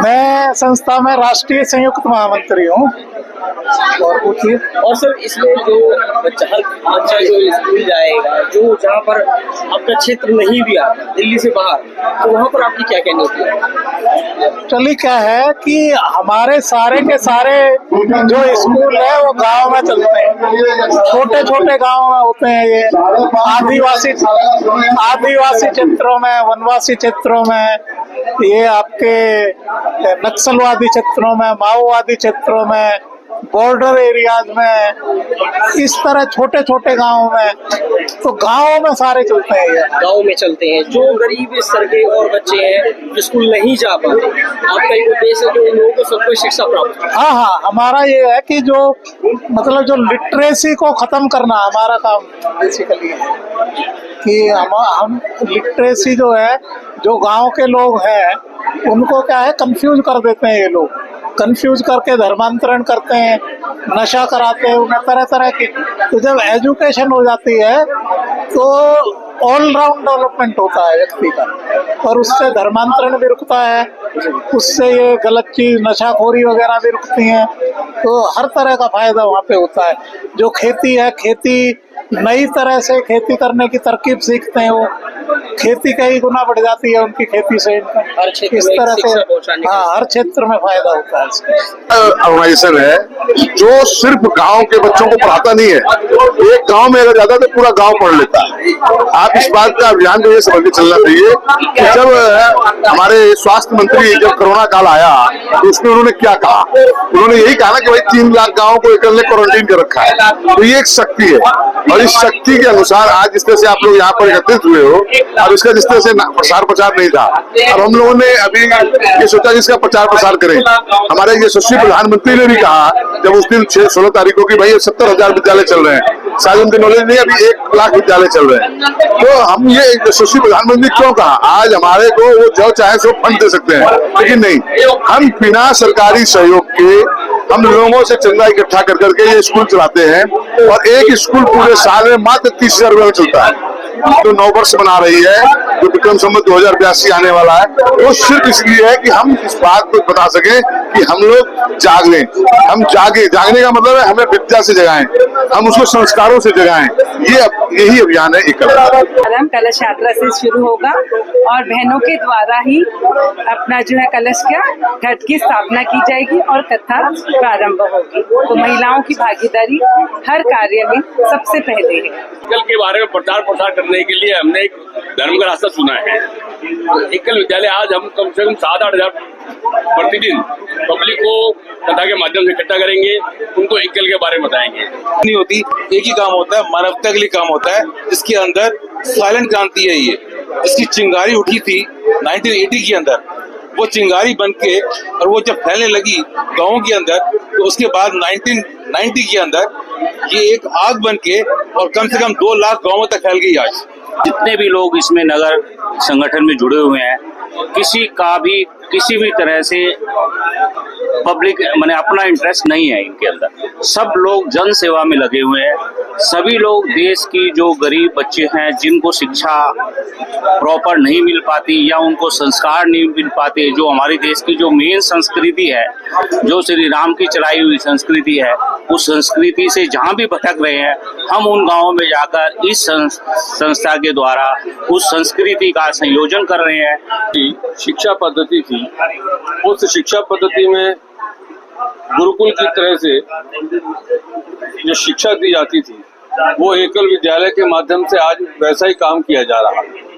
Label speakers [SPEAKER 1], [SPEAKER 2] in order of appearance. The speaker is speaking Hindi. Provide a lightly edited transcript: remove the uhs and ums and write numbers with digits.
[SPEAKER 1] मैं संस्था में राष्ट्रीय संयुक्त महामंत्री हूँ। और पूछिए।
[SPEAKER 2] और सर इसमें जो हर बच्चा जो स्कूल जाएगा, जो जहाँ पर आपका क्षेत्र नहीं भी आता दिल्ली से बाहर, तो वहाँ पर आपकी क्या कहनी होती है?
[SPEAKER 1] एक्चुअली क्या है कि हमारे सारे के सारे जो स्कूल है वो गांव में चलते हैं, छोटे छोटे गांव में होते हैं। ये आदिवासी क्षेत्रों में, वनवासी क्षेत्रों में, ये आपके नक्सलवादी क्षेत्रों में, माओवादी क्षेत्रों में, बॉर्डर एरियाज में, इस तरह छोटे छोटे गांवों में, तो गांवों में सारे चलते हैं।
[SPEAKER 2] गांव में चलते हैं। जो गरीब स्तर के और बच्चे हैं जो स्कूल नहीं जा पाते, आपका एक उद्देश्य है कि उन लोगों को सबको शिक्षा प्राप्त हो।
[SPEAKER 1] हाँ, हमारा ये है कि जो मतलब जो लिटरेसी को खत्म करना हमारा काम बेसिकली है कि हम लिटरेसी जो है, जो गांव के लोग हैं उनको क्या है कंफ्यूज कर देते हैं। ये लोग कंफ्यूज करके धर्मांतरण करते हैं, नशा कराते हैं उन्हें तरह तरह की। तो जब एजुकेशन हो जाती है तो ऑल राउंड डेवलपमेंट होता है व्यक्ति का, और उससे धर्मांतरण भी रुकता है, उससे ये गलत चीज नशाखोरी वगैरह भी रुकती हैं। तो हर तरह का फायदा वहाँ पे होता है। जो खेती है, खेती नई तरह से खेती करने की तरकीब सीखते हैं, वो खेती कई गुना बढ़ जाती है उनकी खेती से। इस तरह से हर क्षेत्र में फायदा होता है।
[SPEAKER 3] ऑर्गेनाइजेशन है जो सिर्फ गांव के बच्चों को पढ़ाता नहीं है, एक गांव में अगर जाता तो पूरा गांव पढ़ लेता है। आप इस बात का अभियान को ये समझ के चलना चाहिए कि जब हमारे स्वास्थ्य मंत्री जब कोरोना काल आया तो उसमें उन्होंने क्या कहा? उन्होंने यही कहा ना कि भाई 3 लाख गाँव को एक क्वारंटीन कर रखा है। तो ये एक शक्ति है, और इस शक्ति के अनुसार आज जिस तरह से आप लोग यहाँ पर एकत्रित हुए हो, अब इसका जिस तरह से प्रचार नहीं था, अब हम लोगों ने अभी ये सोचा कि इसका प्रचार करें। हमारे यशस्वी प्रधानमंत्री ने भी कहा जब उस दिन 16 तारीख को कि भाई 70,000 विद्यालय चल रहे हैं, शायद उनके नॉलेज नहीं, अभी 1 लाख विद्यालय चल रहे हैं। तो हम ये यशस्वी प्रधानमंत्री क्यों कहा? आज हमारे को वो जो चाहे सो फंड दे सकते हैं, लेकिन नहीं, हम बिना सरकारी सहयोग के हम लोगों से चंदा इकट्ठा कर करके ये स्कूल चलाते हैं, और एक स्कूल पूरे साल में मात्र 30,000 रुपये में चलता है। जो 9 वर्ष बना रही है, जो विक्रम संवत 2082 आने वाला है, वो सिर्फ इसलिए है कि हम इस बात को बता सके कि हम लोग जाग लें। हम जागने का मतलब है हमें विद्या से जगाएं, हम उसको संस्कारों से जगाएं। यही अभियान है।
[SPEAKER 4] कलश यात्रा से शुरू होगा और बहनों के द्वारा ही अपना जो है कलश घट की स्थापना की जाएगी और कथा प्रारंभ होगी। तो महिलाओं की भागीदारी हर कार्य में सबसे पहले है।
[SPEAKER 5] एकल के बारे में प्रचार करने के लिए हमने एक धर्म का रास्ता चुना है। एकल विद्यालय आज हम कम से कम 7-8 हजार प्रतिदिन पब्लिक को कथा के माध्यम से इकट्ठा करेंगे, उनको एकल के बारे में बताएंगे।
[SPEAKER 6] नहीं होती, एक ही काम होता है, मानवता के लिए काम होता है, जिसके अंदर साइलेंट क्रांति है। ये इसकी चिंगारी उठी थी 1980 के अंदर, वो चिंगारी बन के और वो जब फैलने लगी गाँव के अंदर, तो उसके बाद 1990 के अंदर ये एक आग बन के और कम से कम 2 लाख गाँवों तक फैल गई। आज
[SPEAKER 7] जितने भी लोग इसमें नगर संगठन में जुड़े हुए हैं, किसी भी तरह से पब्लिक माने अपना इंटरेस्ट नहीं है इनके अंदर। सब लोग जन सेवा में लगे हुए हैं। सभी लोग देश की जो गरीब बच्चे हैं, जिनको शिक्षा प्रॉपर नहीं मिल पाती या उनको संस्कार नहीं मिल पाते, जो हमारे देश की जो मेन संस्कृति है, जो श्री राम की चलाई हुई संस्कृति है, उस संस्कृति से जहाँ भी भटक रहे हैं, हम उन गाँवों में जाकर इस संस्था के द्वारा उस संस्कृति का संयोजन कर रहे हैं।
[SPEAKER 5] शिक्षा पद्धति थी, उस शिक्षा पद्धति में गुरुकुल की तरह से जो शिक्षा दी जाती थी, वो एकल विद्यालय के माध्यम से आज वैसा ही काम किया जा रहा है।